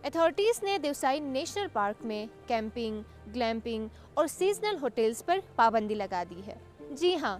Authorities نے Deosai national park میں camping, گلیمپنگ اور سیزنل ہوٹلز پر پابندی لگا دی ہے۔ جی ہاں،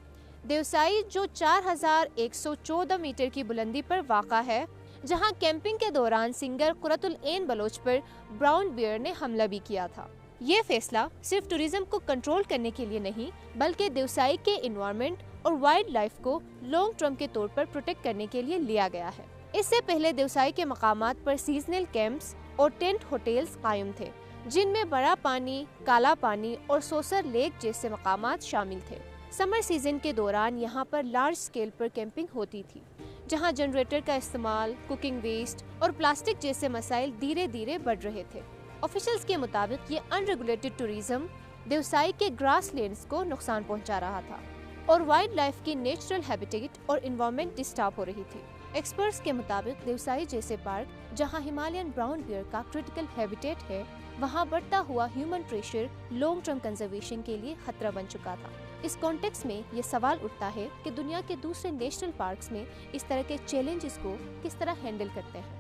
دیوسائی جو 4114 میٹر کی بلندی پر واقع ہے، جہاں کیمپنگ کے دوران سنگر قرۃ العین بلوچ پر براؤن بیئر نے حملہ بھی کیا تھا۔ یہ فیصلہ صرف ٹورزم کو کنٹرول کرنے کے لیے نہیں، بلکہ دیوسائی کے انوائرمنٹ اور وائلڈ لائف کو لانگ ٹرم کے طور پر پروٹیکٹ کرنے کے لیے لیا گیا ہے۔ اس سے پہلے دیوسائی کے مقامات پر سیزنل کیمپس اور ٹینٹ ہوٹلز قائم تھے، جن میں بڑا پانی، کالا پانی اور سوسر لیک جیسے مقامات شامل تھے۔ سمر سیزن کے دوران یہاں پر لارج اسکیل پر کیمپنگ ہوتی تھی، جہاں جنریٹر کا استعمال، کوکنگ ویسٹ اور پلاسٹک جیسے مسائل دھیرے دھیرے بڑھ رہے تھے۔ آفیشلز کے مطابق یہ ان ریگولیٹڈ ٹورزم دیوسائی کے گراس لینڈز کو نقصان پہنچا رہا تھا اور وائلڈ لائف کی نیچرل ہیبیٹیٹ اور انوائرمنٹ ڈسٹرب ہو رہی تھی۔ ایکسپرٹس کے مطابق دیوسائی جیسے پارک جہاں ہمالیین براؤن بیئر کا کرٹیکل ہیبیٹیٹ ہے، وہاں بڑھتا ہوا human pressure long term conservation کے لیے خطرہ بن چکا تھا۔ اس کانٹیکس میں یہ سوال اٹھتا ہے کہ دنیا کے دوسرے نیشنل پارکس میں اس طرح کے چیلنجز کو کس طرح ہینڈل کرتے ہیں۔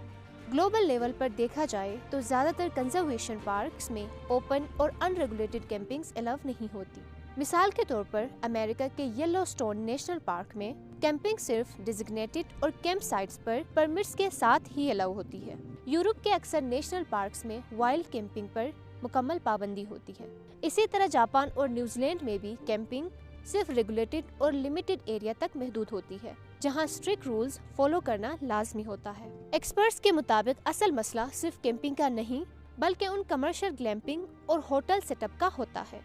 گلوبل لیول پر دیکھا جائے تو زیادہ تر کنزرویشن پارکس میں اوپن اور ان ریگولیٹڈ کیمپنگز الاؤ نہیں ہوتی۔ مثال کے طور پر امریکہ کے یلو سٹون نیشنل پارک میں کیمپنگ صرف ڈیزگنیٹڈ اور کیمپ سائٹس پر پرمٹس کے ساتھ ہی الاؤ ہوتی ہے۔ یورپ کے اکثر نیشنل پارکس میں وائلڈ کیمپنگ پر مکمل پابندی ہوتی ہے۔ اسی طرح جاپان اور نیوزی لینڈ میں بھی کیمپنگ صرف ریگولیٹڈ اور لمیٹڈ ایریا تک محدود ہوتی ہے، جہاں اسٹرکٹ رولز فالو کرنا لازمی ہوتا ہے۔ ایکسپرٹس کے مطابق اصل مسئلہ صرف کیمپنگ کا نہیں، بلکہ ان کمرشل گلیمپنگ اور ہوٹل سیٹ اپ کا ہوتا ہے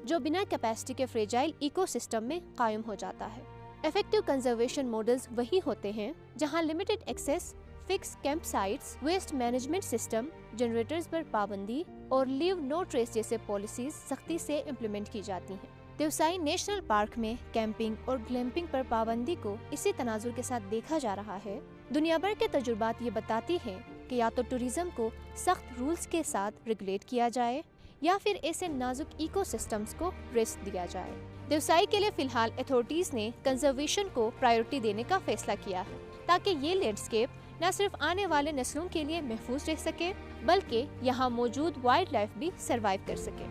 جو بنا کیپیسٹی کے فریجائل ایکو سسٹم میں قائم ہو جاتا ہے۔ ایفیکٹو کنزرویشن ماڈلز وہی ہوتے ہیں جہاں limited access, fix camp sites, waste management system, generators پر پابندی اور لیو نو ٹریس جیسے پالیسیز سختی سے امپلیمنٹ کی جاتی ہیں۔ دیوسائی نیشنل پارک میں کیمپنگ اور گلیمپنگ پر پابندی کو اسی تناظر کے ساتھ دیکھا جا رہا ہے۔ دنیا بھر کے تجربات یہ بتاتی ہیں کہ یا تو ٹورزم کو سخت رولز کے ساتھ ریگولیٹ کیا جائے یا پھر ایسے نازک ایکو سسٹمز کو رسک دیا جائے۔ دیوسائی کے لیے فی الحال اتھارٹیز نے کنزرویشن کو پرائیورٹی دینے کا فیصلہ کیا ہے تاکہ یہ لینڈسکیپ نہ صرف آنے والے نسلوں کے لیے محفوظ رہ سکے، بلکہ یہاں موجود وائلڈ لائف بھی سروائیو کر سکے۔